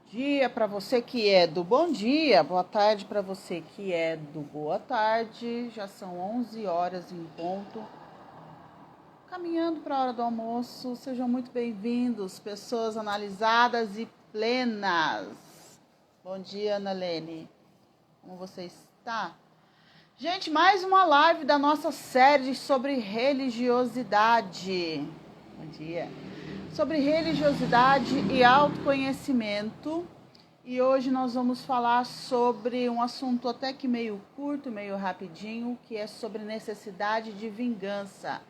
dia para você que é do bom dia, boa tarde para você que é do boa tarde. Já são 11 horas em ponto. Caminhando para a hora do almoço. Sejam muito bem-vindos, pessoas analisadas e plenas. Bom dia, Ana Lene. Como você está? Gente, mais uma live da nossa série sobre religiosidade. Bom dia. Sobre religiosidade e autoconhecimento. E hoje nós vamos falar sobre um assunto até que meio curto, meio rapidinho, que é sobre necessidade de vingança.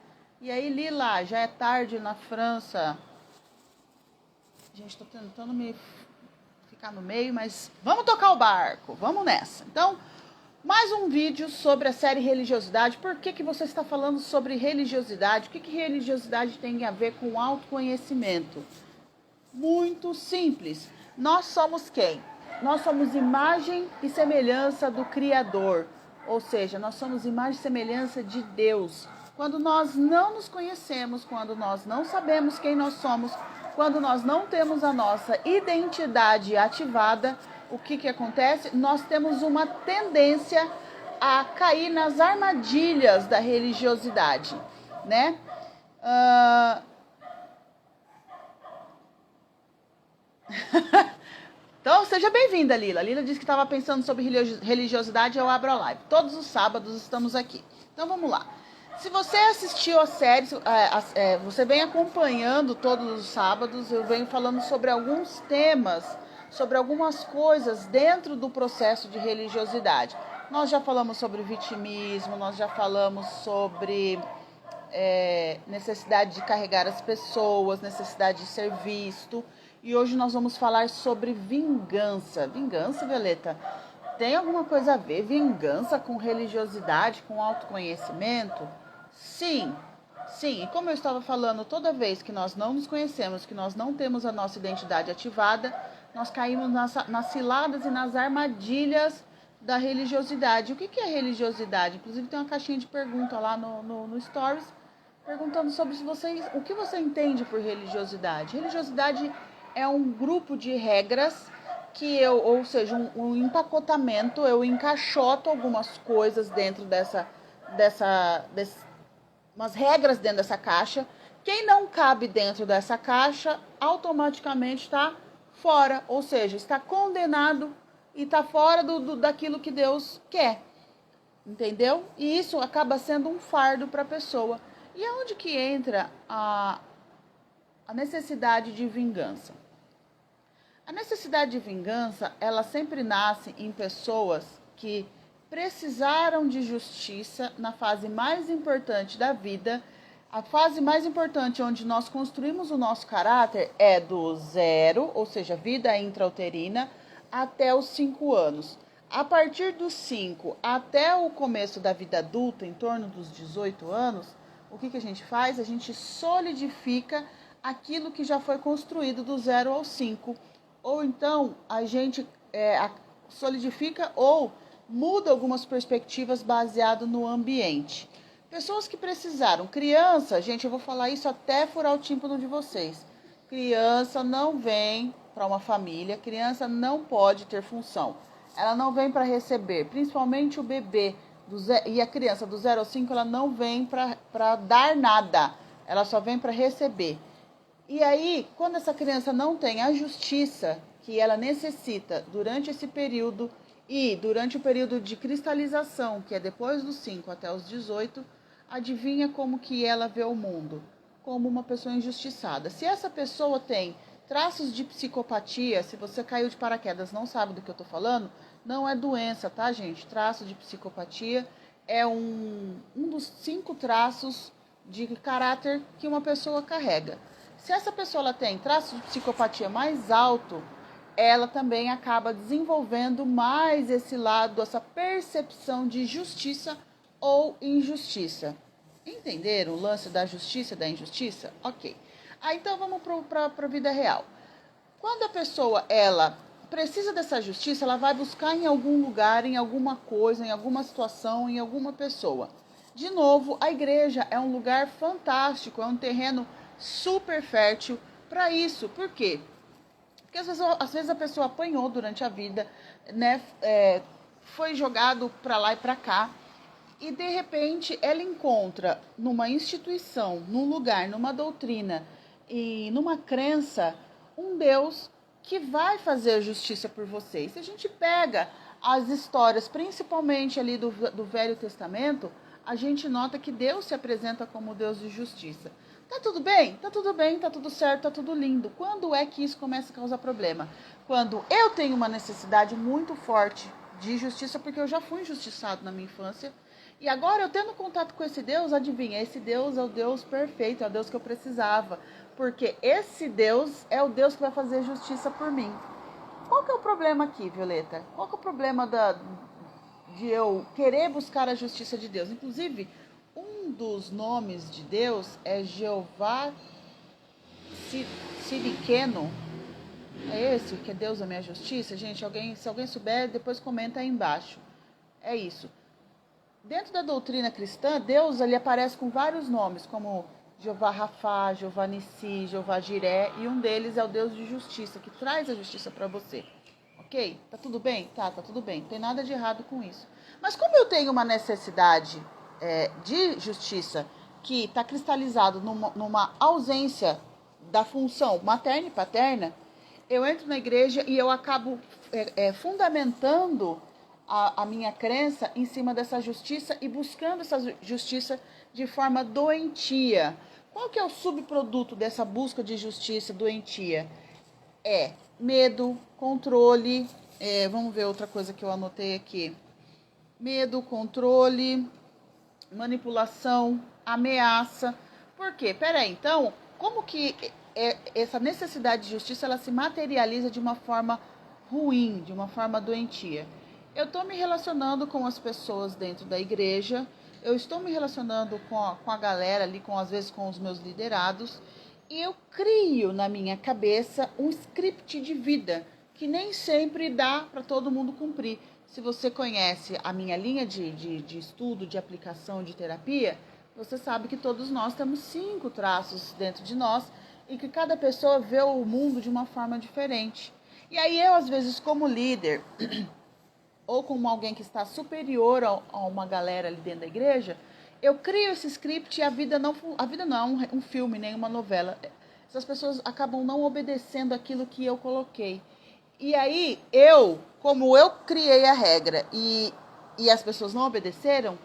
E aí, Lila, já é tarde na França. Gente, tô tentando me ficar no meio, mas vamos tocar o barco, vamos nessa. Então, mais um vídeo sobre a série religiosidade. Por que você está falando sobre religiosidade? O que religiosidade tem a ver com autoconhecimento? Muito simples. Nós somos quem? Nós somos imagem e semelhança do Criador. Ou seja, nós somos imagem e semelhança de Deus. Quando nós não nos conhecemos, quando nós não sabemos quem nós somos, quando nós não temos a nossa identidade ativada, o que acontece? Nós temos uma tendência a cair nas armadilhas da religiosidade, né? Então, seja bem-vinda, Lila. Lila disse que estava pensando sobre religiosidade, eu abro a live. Todos os sábados estamos aqui. Então, vamos lá. Se você assistiu a série, você vem acompanhando todos os sábados, eu venho falando sobre alguns temas, sobre algumas coisas dentro do processo de religiosidade. Nós já falamos sobre vitimismo, nós já falamos sobre necessidade de carregar as pessoas, necessidade de ser visto. E hoje nós vamos falar sobre vingança. Vingança, Violeta, tem alguma coisa a ver vingança com religiosidade, com autoconhecimento? Sim, sim. E como eu estava falando, toda vez que nós não nos conhecemos, que nós não temos a nossa identidade ativada, nós caímos nas ciladas e nas armadilhas da religiosidade. O que é religiosidade? Inclusive tem uma caixinha de pergunta lá no Stories, perguntando sobre o que você entende por religiosidade. Religiosidade é um grupo de regras que ou seja, um empacotamento, eu encaixoto algumas coisas dentro umas regras dentro dessa caixa. Quem não cabe dentro dessa caixa, automaticamente está fora, ou seja, está condenado e está fora daquilo que Deus quer, entendeu? E isso acaba sendo um fardo para a pessoa. E aonde que entra a necessidade de vingança? A necessidade de vingança, ela sempre nasce em pessoas que precisaram de justiça na fase mais importante da vida. A fase mais importante onde nós construímos o nosso caráter é do 0, ou seja, vida intrauterina, até os 5 anos. A partir dos 5 até o começo da vida adulta, em torno dos 18 anos, o que a gente faz? A gente solidifica aquilo que já foi construído do 0 ao 5. Ou então a gente solidifica ou muda algumas perspectivas baseado no ambiente. Pessoas que precisaram, criança, gente, eu vou falar isso até furar o tímpano de vocês. Criança não vem para uma família, criança não pode ter função. Ela não vem para receber, principalmente o bebê e a criança do 0 ao 5, ela não vem para dar nada, ela só vem para receber. E aí, quando essa criança não tem a justiça que ela necessita durante esse período e durante o período de cristalização, que é depois dos 5 até os 18, adivinha como que ela vê o mundo? Como uma pessoa injustiçada. Se essa pessoa tem traços de psicopatia, se você caiu de paraquedas e não sabe do que eu estou falando, não é doença, tá, gente? Traço de psicopatia é um dos 5 traços de caráter que uma pessoa carrega. Se essa pessoa ela tem traço de psicopatia mais alto, ela também acaba desenvolvendo mais esse lado, essa percepção de justiça ou injustiça. Entenderam o lance da justiça e da injustiça? Ok. Então vamos para a vida real. Quando a pessoa ela precisa dessa justiça, ela vai buscar em algum lugar, em alguma coisa, em alguma situação, em alguma pessoa. De novo, a igreja é um lugar fantástico, é um terreno super fértil para isso. Por quê? Porque às vezes a pessoa apanhou durante a vida, né? Foi jogado para lá e para cá. E de repente ela encontra numa instituição, num lugar, numa doutrina e numa crença, um Deus que vai fazer justiça por você. E se a gente pega as histórias, principalmente ali do Velho Testamento, a gente nota que Deus se apresenta como Deus de justiça. Tá tudo bem? Tá tudo bem, tá tudo certo, tá tudo lindo. Quando é que isso começa a causar problema? Quando eu tenho uma necessidade muito forte de justiça, porque eu já fui injustiçado na minha infância, e agora eu tendo contato com esse Deus, adivinha, esse Deus é o Deus perfeito, é o Deus que eu precisava, porque esse Deus é o Deus que vai fazer justiça por mim. Qual que é o problema aqui, Violeta? Qual que é o problema de eu querer buscar a justiça de Deus? Inclusive, um dos nomes de Deus é Jeová Siriqueno. É esse que é Deus da minha justiça? Gente, se alguém souber, depois comenta aí embaixo. É isso. Dentro da doutrina cristã, Deus ali aparece com vários nomes, como Jeová Rafá, Jeová Nissi, Jeová Jiré, e um deles é o Deus de justiça, que traz a justiça para você. Ok? Tá tudo bem? Tá tudo bem. Não tem nada de errado com isso. Mas como eu tenho uma necessidade de justiça que está cristalizado numa ausência da função materna e paterna, eu entro na igreja e eu acabo fundamentando a minha crença em cima dessa justiça e buscando essa justiça de forma doentia. Qual que é o subproduto dessa busca de justiça doentia? É medo, controle, vamos ver outra coisa que eu anotei aqui. Medo, controle, manipulação, ameaça. Por quê? Peraí, então, como que essa necessidade de justiça ela se materializa de uma forma ruim, de uma forma doentia? Eu estou me relacionando com as pessoas dentro da igreja, eu estou me relacionando com a galera ali, às vezes com os meus liderados, e eu crio na minha cabeça um script de vida que nem sempre dá para todo mundo cumprir. Se você conhece a minha linha de estudo, de aplicação, de terapia, você sabe que todos nós temos 5 traços dentro de nós e que cada pessoa vê o mundo de uma forma diferente. E aí eu, às vezes, como líder ou como alguém que está superior a uma galera ali dentro da igreja, eu crio esse script e a vida não é um filme, nem uma novela. Essas pessoas acabam não obedecendo aquilo que eu coloquei. E aí, como eu criei a regra e as pessoas não obedeceram,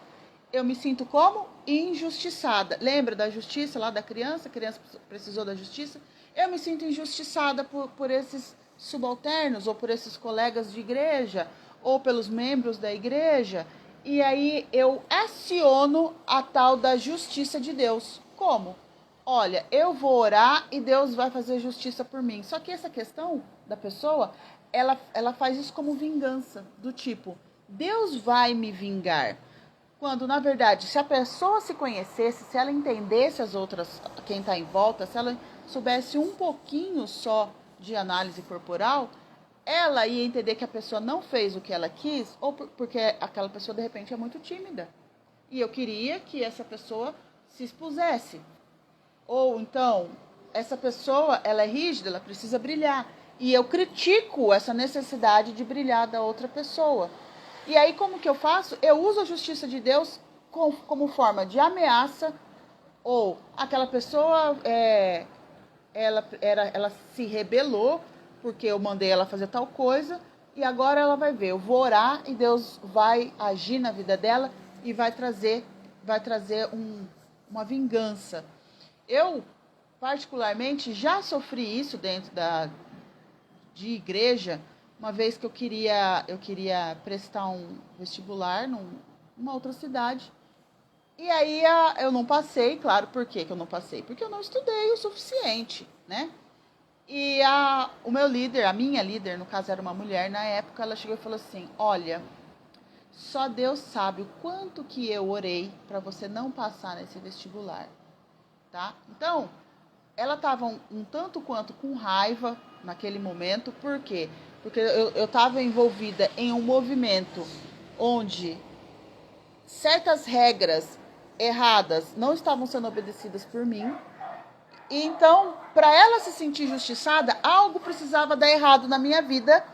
eu me sinto como injustiçada. Lembra da justiça lá da criança? A criança precisou da justiça. Eu me sinto injustiçada por esses subalternos ou por esses colegas de igreja ou pelos membros da igreja. E aí eu aciono a tal da justiça de Deus. Como? Olha, eu vou orar e Deus vai fazer justiça por mim. Só que essa questão da pessoa, ela faz isso como vingança, do tipo, Deus vai me vingar. Quando, na verdade, se a pessoa se conhecesse, se ela entendesse as outras, quem está em volta, se ela soubesse um pouquinho só de análise corporal, ela ia entender que a pessoa não fez o que ela quis, ou porque aquela pessoa, de repente, é muito tímida. E eu queria que essa pessoa se expusesse. Ou, então, essa pessoa, ela é rígida, ela precisa brilhar. E eu critico essa necessidade de brilhar da outra pessoa. E aí, como que eu faço? Eu uso a justiça de Deus como forma de ameaça, ou aquela pessoa, ela se rebelou, porque eu mandei ela fazer tal coisa, e agora ela vai ver, eu vou orar e Deus vai agir na vida dela e vai trazer uma vingança. Eu, particularmente, já sofri isso dentro de igreja, uma vez que eu queria prestar um vestibular numa outra cidade. E aí eu não passei, claro, por que eu não passei? Porque eu não estudei o suficiente, né? E o meu líder, a minha líder, no caso era uma mulher, na época ela chegou e falou assim, olha, só Deus sabe o quanto que eu orei para você não passar nesse vestibular, tá? Então, ela estava um tanto quanto com raiva naquele momento, por quê? Porque eu estava envolvida em um movimento onde certas regras erradas não estavam sendo obedecidas por mim, E então, para ela se sentir justiçada, algo precisava dar errado na minha vida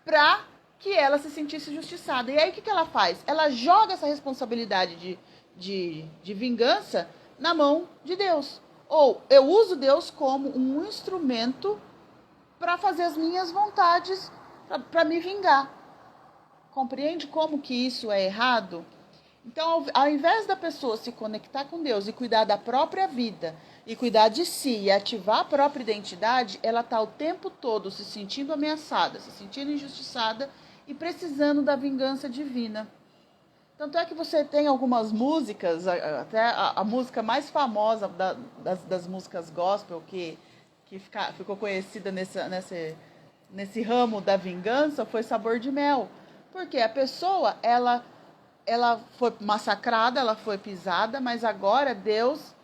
para que ela se sentisse justiçada. E aí, o que ela faz? Ela joga essa responsabilidade de vingança na mão de Deus. Ou eu uso Deus como um instrumento para fazer as minhas vontades, para me vingar. Compreende como que isso é errado? Então, ao invés da pessoa se conectar com Deus e cuidar da própria vida, e cuidar de si e ativar a própria identidade, ela está o tempo todo se sentindo ameaçada, se sentindo injustiçada e precisando da vingança divina. Tanto é que você tem algumas músicas, até a música mais famosa das músicas gospel, que ficou conhecida nesse ramo da vingança, foi Sabor de Mel. Porque a pessoa, ela foi massacrada, ela foi pisada, mas agora Deus,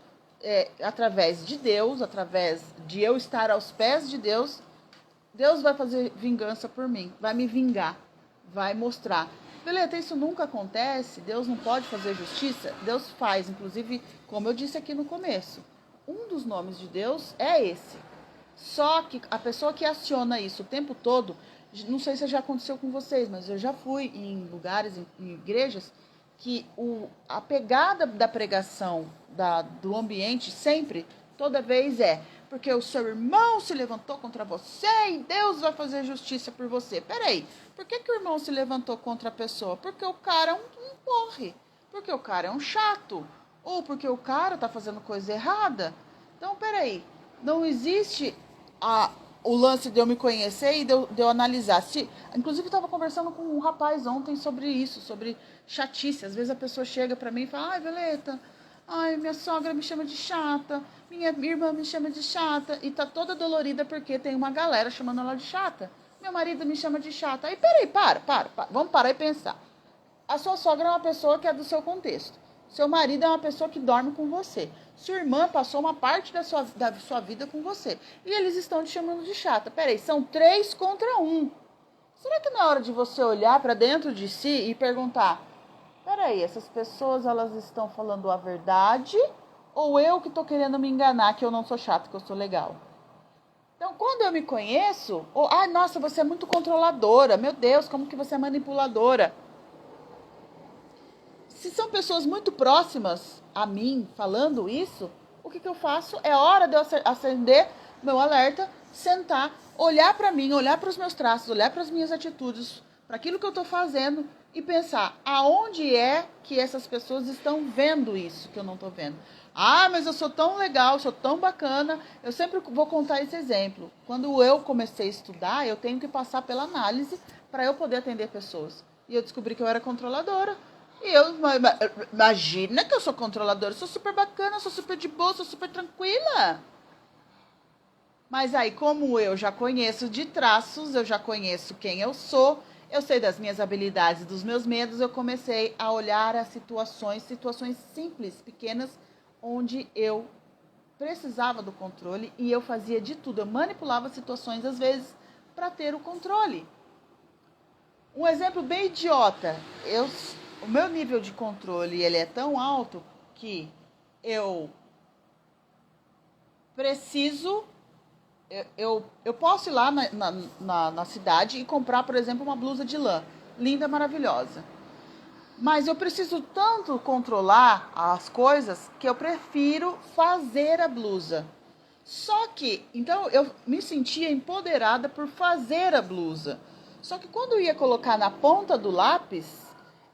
através de Deus, através de eu estar aos pés de Deus, Deus vai fazer vingança por mim, vai me vingar, vai mostrar. Beleza, isso nunca acontece, Deus não pode fazer justiça? Deus faz, inclusive, como eu disse aqui no começo, um dos nomes de Deus é esse. Só que a pessoa que aciona isso o tempo todo, não sei se já aconteceu com vocês, mas eu já fui em lugares, em igrejas, que a pegada da pregação, do ambiente, sempre, toda vez porque o seu irmão se levantou contra você e Deus vai fazer justiça por você. Peraí, por que o irmão se levantou contra a pessoa? Porque o cara é um porre, porque o cara é um chato, ou porque o cara tá fazendo coisa errada. Então, peraí, não existe o lance de eu me conhecer e de eu analisar. Inclusive, eu estava conversando com um rapaz ontem sobre isso, sobre chatice. Às vezes a pessoa chega para mim e fala, ai, Violeta, minha sogra me chama de chata, minha irmã me chama de chata, e tá toda dolorida porque tem uma galera chamando ela de chata. Meu marido me chama de chata. Aí, peraí, para. Vamos parar e pensar. A sua sogra é uma pessoa que é do seu contexto. Seu marido é uma pessoa que dorme com você. Sua irmã passou uma parte da sua vida com você. E eles estão te chamando de chata. Peraí, são 3 contra 1. Será que não é hora de você olhar para dentro de si e perguntar, peraí, essas pessoas, elas estão falando a verdade? Ou eu que estou querendo me enganar que eu não sou chata, que eu sou legal? Então, quando eu me conheço, nossa, você é muito controladora. Meu Deus, como que você é manipuladora? Se são pessoas muito próximas a mim falando isso, o que eu faço? É hora de eu acender meu alerta, sentar, olhar para mim, olhar para os meus traços, olhar para as minhas atitudes, para aquilo que eu estou fazendo e pensar aonde é que essas pessoas estão vendo isso que eu não estou vendo. Mas eu sou tão legal, sou tão bacana. Eu sempre vou contar esse exemplo. Quando eu comecei a estudar, eu tenho que passar pela análise para eu poder atender pessoas. E eu descobri que eu era controladora. E imagina que eu sou controladora, eu sou super bacana, sou super de boa, sou super tranquila. Mas aí, como eu já conheço de traços, eu já conheço quem eu sou, eu sei das minhas habilidades, dos meus medos, eu comecei a olhar as situações simples, pequenas, onde eu precisava do controle e eu fazia de tudo. Eu manipulava situações, às vezes, para ter o controle. Um exemplo bem idiota, o meu nível de controle ele é tão alto que eu preciso, eu posso ir lá na cidade e comprar, por exemplo, uma blusa de lã, linda, maravilhosa. Mas eu preciso tanto controlar as coisas que eu prefiro fazer a blusa. Só que, então eu me sentia empoderada por fazer a blusa. Só que quando eu ia colocar na ponta do lápis,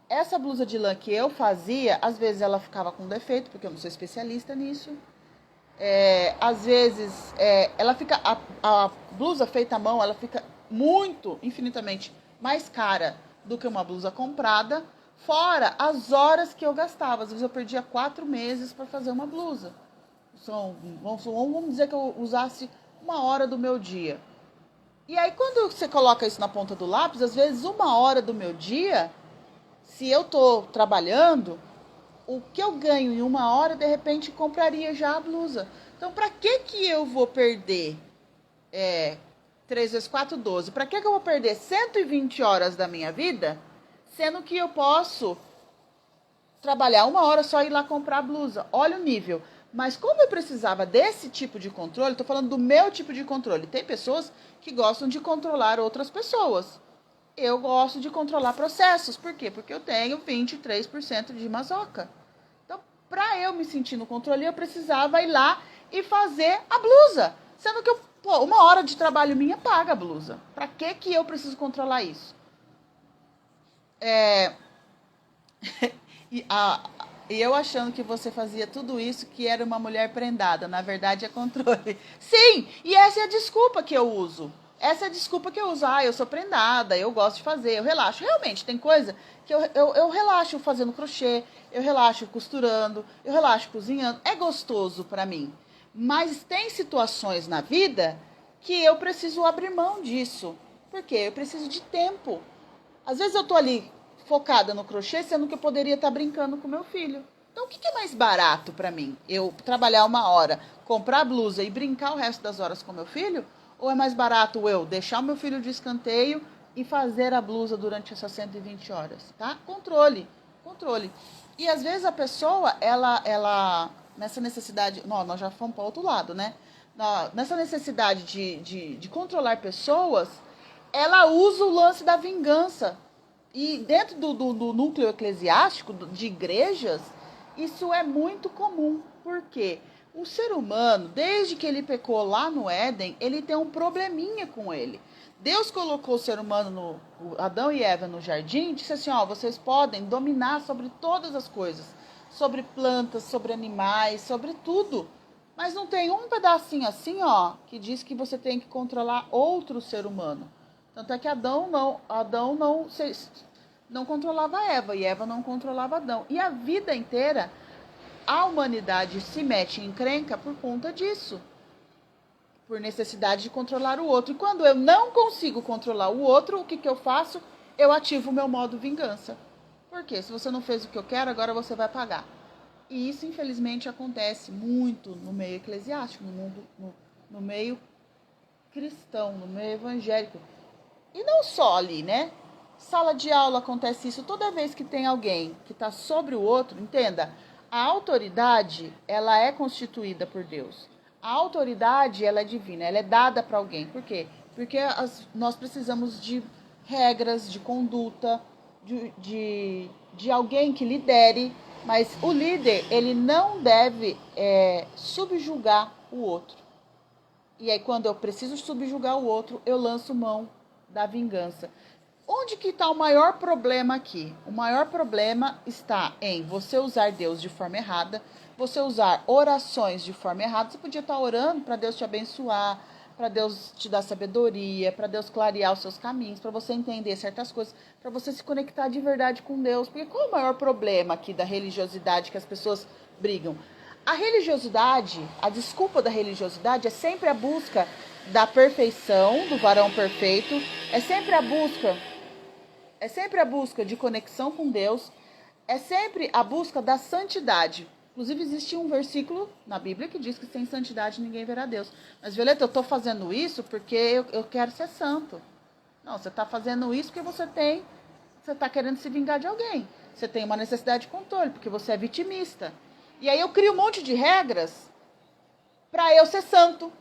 essa blusa de lã que eu fazia, às vezes ela ficava com defeito, porque eu não sou especialista nisso. Às vezes, ela fica, a blusa feita à mão, ela fica muito, infinitamente mais cara do que uma blusa comprada, fora as horas que eu gastava. Às vezes eu perdia 4 meses para fazer uma blusa. Vamos dizer que eu usasse 1 hora do meu dia. E aí, quando você coloca isso na ponta do lápis, às vezes 1 hora do meu dia, se eu estou trabalhando, o que eu ganho em 1 hora, de repente, compraria já a blusa. Então, para que eu vou perder 3 vezes 4, 12? Para que eu vou perder 120 horas da minha vida, sendo que eu posso trabalhar 1 hora só e ir lá comprar a blusa? Olha o nível. Mas como eu precisava desse tipo de controle, estou falando do meu tipo de controle. Tem pessoas que gostam de controlar outras pessoas. Eu gosto de controlar processos. Por quê? Porque eu tenho 23% de masoca. Então, para eu me sentir no controle, eu precisava ir lá e fazer a blusa. Sendo que uma hora de trabalho minha paga a blusa. Para que eu preciso controlar isso? E eu achando que você fazia tudo isso, que era uma mulher prendada. Na verdade, é controle. Sim, e essa é a desculpa que eu uso. Essa é a desculpa que eu uso. Eu sou prendada, eu gosto de fazer, eu relaxo. Realmente, tem coisa que eu relaxo fazendo crochê, eu relaxo costurando, eu relaxo cozinhando. É gostoso pra mim. Mas tem situações na vida que eu preciso abrir mão disso. Por quê? Eu preciso de tempo. Às vezes eu tô ali focada no crochê, sendo que eu poderia estar brincando com meu filho. Então, o que é mais barato pra mim? Eu trabalhar uma hora, comprar blusa e brincar o resto das horas com meu filho? Ou é mais barato eu deixar o meu filho de escanteio e fazer a blusa durante essas 120 horas, tá? Controle. E às vezes a pessoa, ela nessa necessidade... Não, nós já fomos para outro lado, né? Nessa necessidade de controlar pessoas, ela usa o lance da vingança. E dentro do núcleo eclesiástico, de igrejas, isso é muito comum. Por quê? O ser humano, desde que ele pecou lá no Éden, ele tem um probleminha com ele. Deus colocou o ser humano, Adão e Eva, no jardim, e disse assim, vocês podem dominar sobre todas as coisas. Sobre plantas, sobre animais, sobre tudo. Mas não tem um pedacinho assim, que diz que você tem que controlar outro ser humano. Tanto é que Adão não controlava Eva e Eva não controlava Adão. E a vida inteira, a humanidade se mete em encrenca por conta disso. Por necessidade de controlar o outro. E quando eu não consigo controlar o outro, o que eu faço? Eu ativo o meu modo vingança. Por quê? Se você não fez o que eu quero, agora você vai pagar. E isso, infelizmente, acontece muito no meio eclesiástico, no meio cristão, no meio evangélico. E não só ali, né? Sala de aula acontece isso. Toda vez que tem alguém que está sobre o outro, entenda, a autoridade, ela é constituída por Deus. A autoridade, ela é divina, ela é dada para alguém. Por quê? Porque nós precisamos de regras, de conduta, de alguém que lidere, mas o líder, ele não deve subjugar o outro. E aí, quando eu preciso subjugar o outro, eu lanço mão da vingança. Onde que está o maior problema aqui? O maior problema está em você usar Deus de forma errada, você usar orações de forma errada. Você podia estar orando para Deus te abençoar, para Deus te dar sabedoria, para Deus clarear os seus caminhos, para você entender certas coisas, para você se conectar de verdade com Deus. Porque qual é o maior problema aqui da religiosidade que as pessoas brigam? A religiosidade, a desculpa da religiosidade é sempre a busca da perfeição, do varão perfeito, é sempre a busca de conexão com Deus, é sempre a busca da santidade. Inclusive, existe um versículo na Bíblia que diz que sem santidade ninguém verá Deus. Mas, Violeta, eu estou fazendo isso porque eu quero ser santo. Não, você está fazendo isso porque você está querendo se vingar de alguém. Você tem uma necessidade de controle, porque você é vitimista. E aí eu crio um monte de regras para eu ser santo.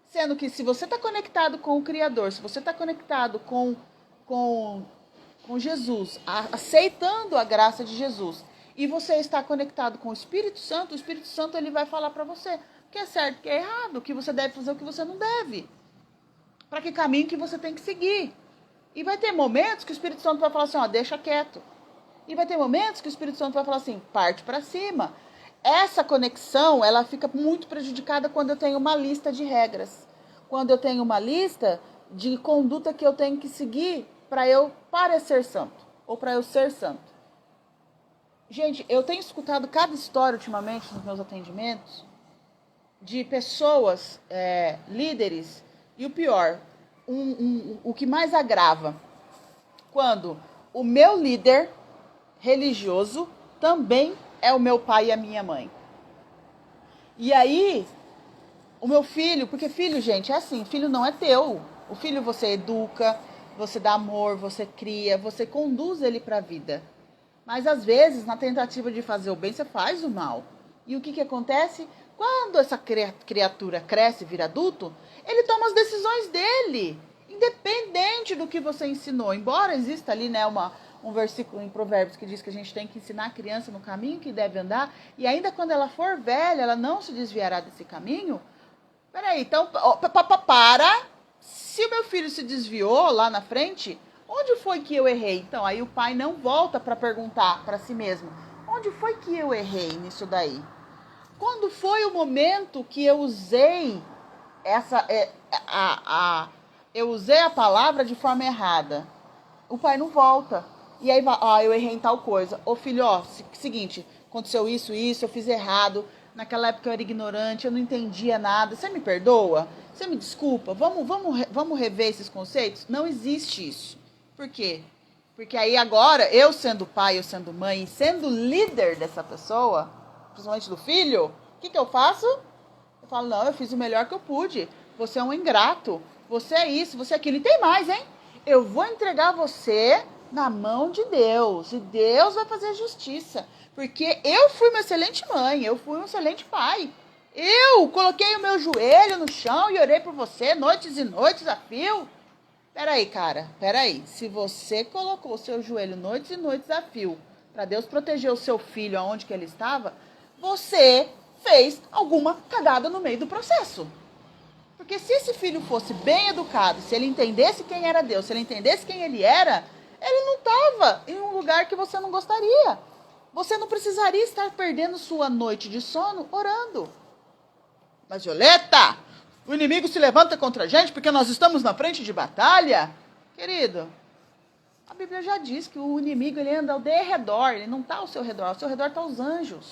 Sendo que se você está conectado com o Criador, se você está conectado com Jesus, aceitando a graça de Jesus, e você está conectado com o Espírito Santo ele vai falar para você o que é certo, o que é errado, o que você deve fazer, o que você não deve. Para que caminho que você tem que seguir. E vai ter momentos que o Espírito Santo vai falar assim, deixa quieto. E vai ter momentos que o Espírito Santo vai falar assim, parte para cima. Essa conexão, ela fica muito prejudicada quando eu tenho uma lista de regras. Quando eu tenho uma lista de conduta que eu tenho que seguir para eu parecer santo. Ou para eu ser santo. Gente, eu tenho escutado cada história ultimamente nos meus atendimentos de pessoas, líderes, e o pior, o que mais agrava, quando o meu líder religioso também é o meu pai e a minha mãe. E aí, o meu filho, porque filho, gente, é assim, filho não é teu. O filho você educa, você dá amor, você cria, você conduz ele para a vida. Mas às vezes, na tentativa de fazer o bem, você faz o mal. E o que acontece? Quando essa criatura cresce e vira adulto, ele toma as decisões dele, independente do que você ensinou. Embora exista ali, né, um versículo em Provérbios que diz que a gente tem que ensinar a criança no caminho que deve andar, e ainda quando ela for velha, ela não se desviará desse caminho. Peraí, então, para. Se o meu filho se desviou lá na frente, onde foi que eu errei? Então, aí o pai não volta para perguntar para si mesmo, onde foi que eu errei nisso daí? Quando foi o momento que eu usei eu usei a palavra de forma errada? O pai não volta. E aí, eu errei em tal coisa. Ô filho, seguinte, aconteceu isso, eu fiz errado. Naquela época eu era ignorante, eu não entendia nada. Você me perdoa? Você me desculpa? Vamos rever esses conceitos? Não existe isso. Por quê? Porque aí agora, eu sendo pai, eu sendo mãe, sendo líder dessa pessoa, principalmente do filho, o que eu faço? Eu falo, não, eu fiz o melhor que eu pude. Você é um ingrato. Você é isso, você é aquilo. E tem mais, hein? Eu vou entregar você na mão de Deus. E Deus vai fazer justiça. Porque eu fui uma excelente mãe. Eu fui um excelente pai. Eu coloquei o meu joelho no chão e orei por você noites e noites a fio. Peraí, cara. Peraí. Se você colocou o seu joelho noites e noites a fio para Deus proteger o seu filho aonde que ele estava, você fez alguma cagada no meio do processo. Porque se esse filho fosse bem educado, se ele entendesse quem era Deus, se ele entendesse quem ele não estava em um lugar que você não gostaria. Você não precisaria estar perdendo sua noite de sono orando. Mas, Violeta, o inimigo se levanta contra a gente porque nós estamos na frente de batalha. Querido, a Bíblia já diz que o inimigo ele anda ao derredor, ele não está ao seu redor estão os anjos.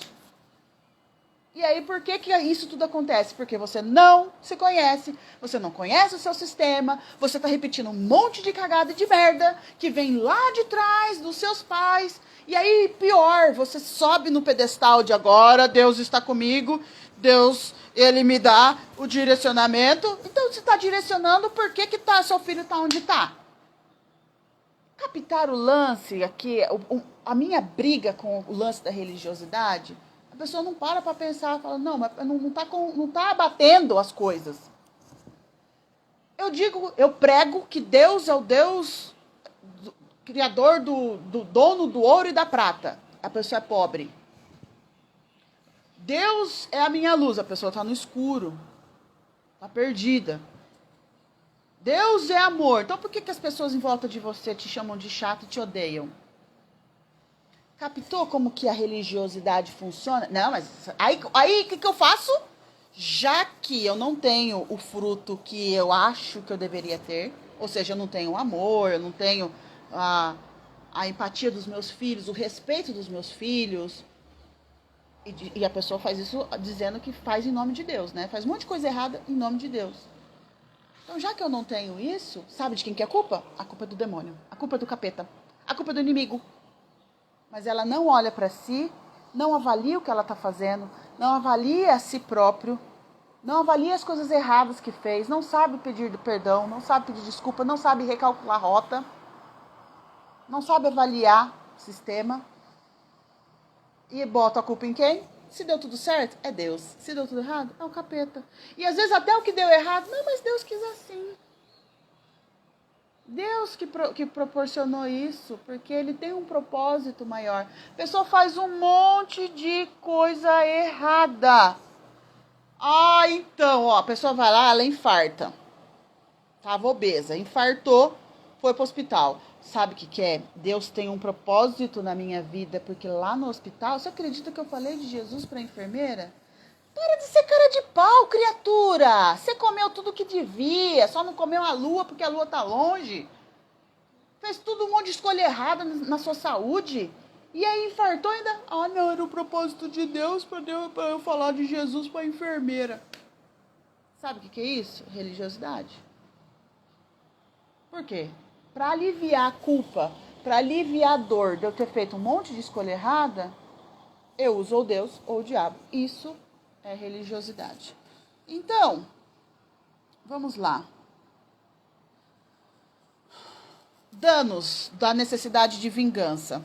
E aí, por que isso tudo acontece? Porque você não se conhece, você não conhece o seu sistema, você está repetindo um monte de cagada e de merda que vem lá de trás dos seus pais. E aí, pior, você sobe no pedestal de agora, Deus está comigo, Deus, ele me dá o direcionamento. Então, você está direcionando, por que seu filho está onde está? Captar o lance aqui, a minha briga com o lance da religiosidade... A pessoa não para pensar, fala, não, mas não tá abatendo as coisas. Eu prego que Deus é o Deus criador do dono do ouro e da prata. A pessoa é pobre. Deus é a minha luz, a pessoa está no escuro. Está perdida. Deus é amor. Então por que as pessoas em volta de você te chamam de chato e te odeiam? Captou como que a religiosidade funciona? Não, mas aí o que eu faço? Já que eu não tenho o fruto que eu acho que eu deveria ter, ou seja, eu não tenho amor, eu não tenho a empatia dos meus filhos, o respeito dos meus filhos, e a pessoa faz isso dizendo que faz em nome de Deus, né? Faz um monte de coisa errada em nome de Deus. Então, já que eu não tenho isso, sabe de quem que é a culpa? A culpa é do demônio, a culpa é do capeta, a culpa é do inimigo. Mas ela não olha para si, não avalia o que ela está fazendo, não avalia a si próprio, não avalia as coisas erradas que fez, não sabe pedir perdão, não sabe pedir desculpa, não sabe recalcular a rota, não sabe avaliar o sistema e bota a culpa em quem? Se deu tudo certo, é Deus. Se deu tudo errado, é o capeta. E às vezes até o que deu errado, não, mas Deus quis assim. Deus que proporcionou isso, porque ele tem um propósito maior. A pessoa faz um monte de coisa errada. Então, a pessoa vai lá, ela infarta. Tava obesa, infartou, foi pro hospital. Sabe o que é? Deus tem um propósito na minha vida, porque lá no hospital, você acredita que eu falei de Jesus para a enfermeira? Para de ser cara de pau, criatura! Você comeu tudo que devia, só não comeu a lua porque a lua tá longe. Fez tudo um monte de escolha errada na sua saúde. E aí infartou ainda. Não, era o propósito de Deus para eu falar de Jesus para a enfermeira. Sabe o que é isso? Religiosidade. Por quê? Para aliviar a culpa, para aliviar a dor de eu ter feito um monte de escolha errada, eu uso ou Deus ou o diabo. Isso é religiosidade. Então, vamos lá. Danos da necessidade de vingança.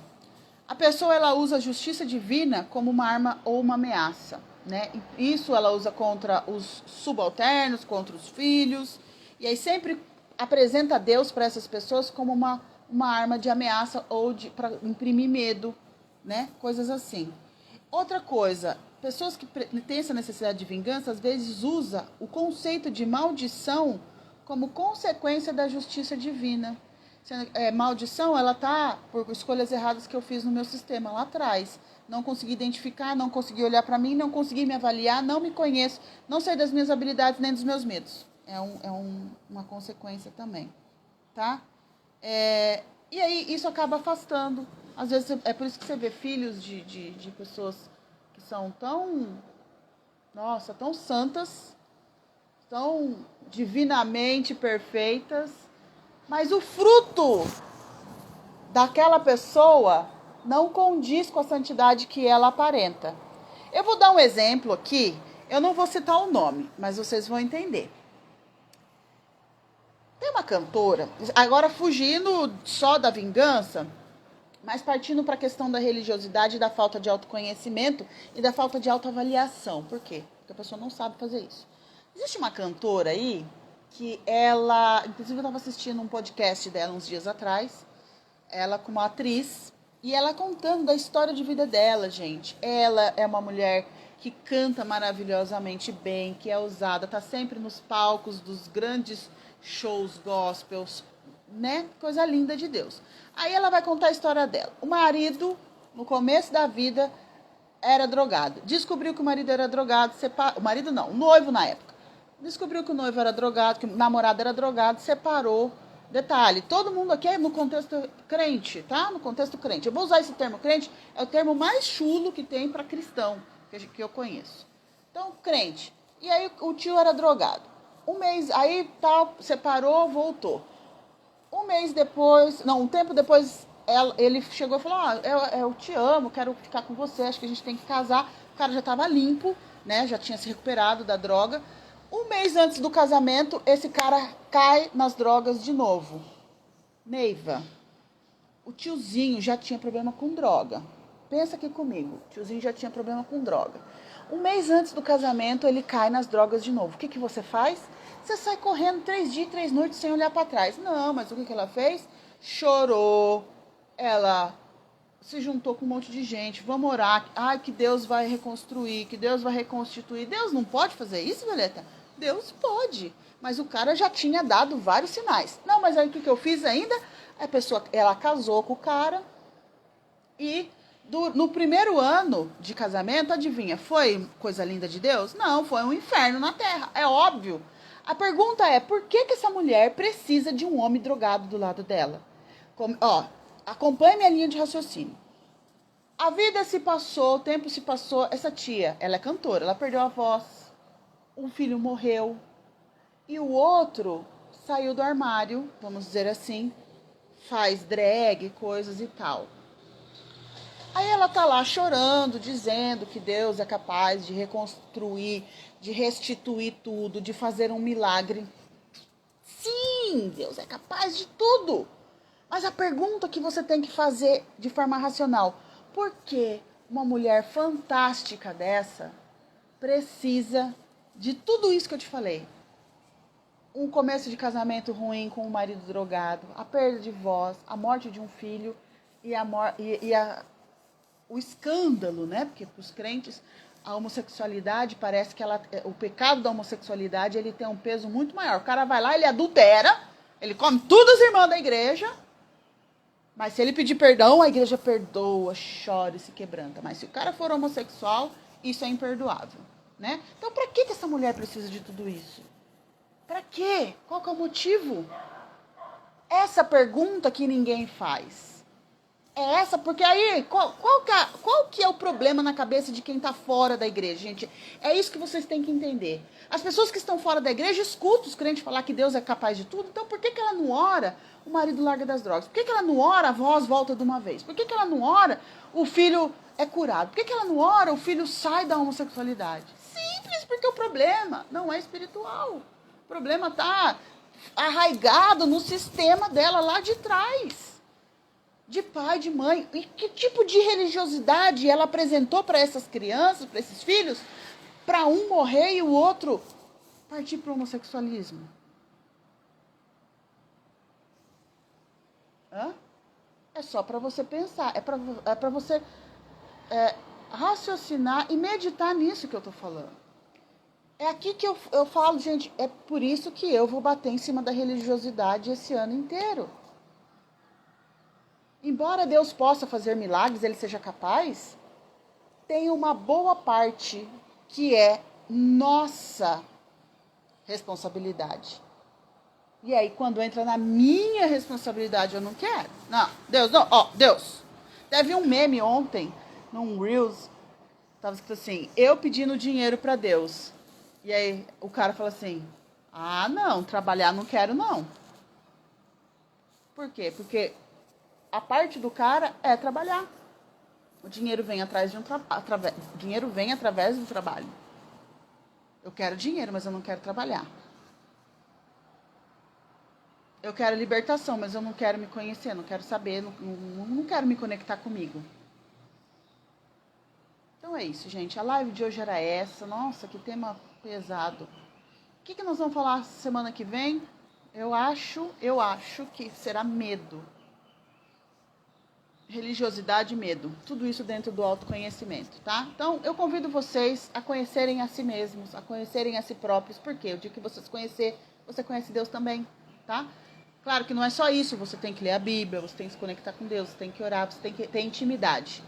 A pessoa ela usa a justiça divina como uma arma ou uma ameaça, né? Isso ela usa contra os subalternos, contra os filhos, e aí sempre apresenta Deus para essas pessoas como uma arma de ameaça ou para imprimir medo, né? Coisas assim. Outra coisa, pessoas que têm essa necessidade de vingança, às vezes usa o conceito de maldição como consequência da justiça divina. Maldição, ela tá por escolhas erradas que eu fiz no meu sistema lá atrás. Não consegui identificar, não consegui olhar para mim, não consegui me avaliar, não me conheço, não sei das minhas habilidades nem dos meus medos. Uma consequência também, tá? E aí isso acaba afastando. Às vezes é por isso que você vê filhos de pessoas que são tão santas, tão divinamente perfeitas, mas o fruto daquela pessoa não condiz com a santidade que ela aparenta. Eu vou dar um exemplo aqui, eu não vou citar o nome, mas vocês vão entender. Tem uma cantora, agora fugindo só da vingança, mas partindo para a questão da religiosidade, da falta de autoconhecimento e da falta de autoavaliação. Por quê? Porque a pessoa não sabe fazer isso. Existe uma cantora aí que ela... Inclusive eu estava assistindo um podcast dela uns dias atrás, ela como atriz, e ela contando da história de vida dela, gente. Ela é uma mulher que canta maravilhosamente bem, que é usada, está sempre nos palcos dos grandes shows gospels, né? Coisa linda de Deus. Aí ela vai contar a história dela. O marido, no começo da vida, era drogado. Descobriu que o marido era drogado, o marido não, o noivo na época. Descobriu que o noivo era drogado, que o namorado era drogado, separou. Detalhe, todo mundo aqui é no contexto crente, tá? No contexto crente. Eu vou usar esse termo crente, é o termo mais chulo que tem para cristão, que eu conheço. Então, crente. E aí o tio era drogado. Um mês, aí tal, separou, voltou. Um tempo depois, ele chegou e falou, eu te amo, quero ficar com você, acho que a gente tem que casar. O cara já estava limpo, né? Já tinha se recuperado da droga. Um mês antes do casamento, esse cara cai nas drogas de novo. Neiva, o tiozinho já tinha problema com droga. Pensa aqui comigo, o tiozinho já tinha problema com droga. Um mês antes do casamento, ele cai nas drogas de novo. O que você faz? Você sai correndo 3 dias e 3 noites sem olhar para trás. Não, mas o que ela fez? Chorou. Ela se juntou com um monte de gente. Vamos orar. Ai, que Deus vai reconstruir, que Deus vai reconstituir. Deus não pode fazer isso, Violeta? Deus pode. Mas o cara já tinha dado vários sinais. Não, mas aí o que eu fiz ainda? A pessoa, ela casou com o cara e no primeiro ano de casamento, adivinha, foi coisa linda de Deus? Não, foi um inferno na terra. É óbvio. A pergunta é, por que essa mulher precisa de um homem drogado do lado dela? Acompanhe minha linha de raciocínio. A vida se passou, o tempo se passou. Essa tia, ela é cantora, ela perdeu a voz. Um filho morreu. E o outro saiu do armário, vamos dizer assim, faz drag, coisas e tal. Aí ela tá lá chorando, dizendo que Deus é capaz de reconstruir, de restituir tudo, de fazer um milagre. Sim, Deus é capaz de tudo. Mas a pergunta que você tem que fazer de forma racional, por que uma mulher fantástica dessa precisa de tudo isso que eu te falei? Um começo de casamento ruim com um marido drogado, a perda de voz, a morte de um filho o escândalo, né? Porque para os crentes a homossexualidade parece que o pecado da homossexualidade ele tem um peso muito maior. O cara vai lá, ele adultera, ele come todas as irmãs da igreja, mas se ele pedir perdão, a igreja perdoa, chora e se quebranta. Mas se o cara for homossexual, isso é imperdoável, né? Então, para que essa mulher precisa de tudo isso? Para quê? Qual que é o motivo? Essa pergunta que ninguém faz. É essa, porque aí, qual que é o problema na cabeça de quem está fora da igreja, gente? É isso que vocês têm que entender. As pessoas que estão fora da igreja escutam os crentes falar que Deus é capaz de tudo, então por que ela não ora, o marido larga das drogas? Por que ela não ora, a voz volta de uma vez? Por que ela não ora, o filho é curado? Por que ela não ora, o filho sai da homossexualidade? Simples, porque o problema não é espiritual. O problema está arraigado no sistema dela lá de trás. de pai, de mãe. E que tipo de religiosidade ela apresentou para essas crianças, para esses filhos, para um morrer e o outro partir para o homossexualismo? Hã? É só para você pensar, é para você raciocinar e meditar nisso que eu tô falando. É aqui que eu falo, gente, é por isso que eu vou bater em cima da religiosidade esse ano inteiro. Embora Deus possa fazer milagres, Ele seja capaz, tem uma boa parte que é nossa responsabilidade. E aí, quando entra na minha responsabilidade, eu não quero. Não, Deus, não, ó, Deus. Teve um meme ontem, num Reels, tava escrito assim, eu pedindo dinheiro pra Deus. E aí, o cara fala assim, ah, não, trabalhar não quero, não. Por quê? Porque a parte do cara é trabalhar. O dinheiro vem dinheiro vem através do trabalho. Eu quero dinheiro, mas eu não quero trabalhar. Eu quero libertação, mas eu não quero me conhecer, não quero saber, não quero me conectar comigo. Então é isso, gente. A live de hoje era essa. Nossa, que tema pesado. O que nós vamos falar semana que vem? Eu acho que será medo. Religiosidade e medo. Tudo isso dentro do autoconhecimento, tá? Então, eu convido vocês a conhecerem a si mesmos, a conhecerem a si próprios. Por quê? O dia que você se conhecer, você conhece Deus também, tá? Claro que não é só isso. Você tem que ler a Bíblia, você tem que se conectar com Deus, você tem que orar, você tem que ter intimidade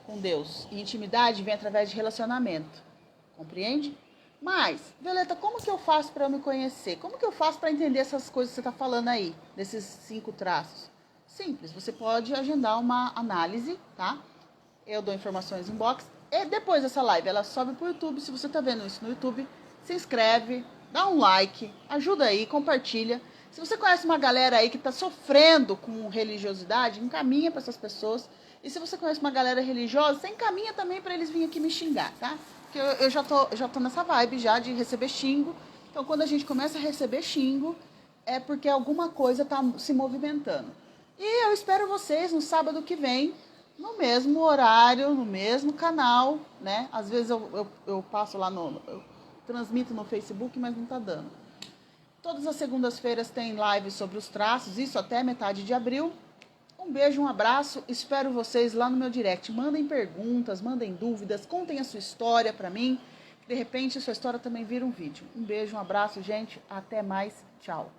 com Deus. E intimidade vem através de relacionamento. Compreende? Mas, Violeta, como que eu faço para eu me conhecer? Como que eu faço para entender essas coisas que você está falando aí, desses 5 traços? Simples, você pode agendar uma análise, tá? Eu dou informações em box. E depois dessa live, ela sobe pro YouTube. Se você tá vendo isso no YouTube, se inscreve, dá um like, ajuda aí, compartilha. Se você conhece uma galera aí que tá sofrendo com religiosidade, encaminha para essas pessoas. E se você conhece uma galera religiosa, você encaminha também para eles virem aqui me xingar, tá? Porque eu já tô nessa vibe já de receber xingo. Então, quando a gente começa a receber xingo, é porque alguma coisa tá se movimentando. E eu espero vocês no sábado que vem, no mesmo horário, no mesmo canal, né? Às vezes eu passo lá eu transmito no Facebook, mas não tá dando. Todas as segundas-feiras tem live sobre os traços, isso até metade de abril. Um beijo, um abraço, espero vocês lá no meu direct. Mandem perguntas, mandem dúvidas, contem a sua história pra mim. De repente, a sua história também vira um vídeo. Um beijo, um abraço, gente. Até mais. Tchau.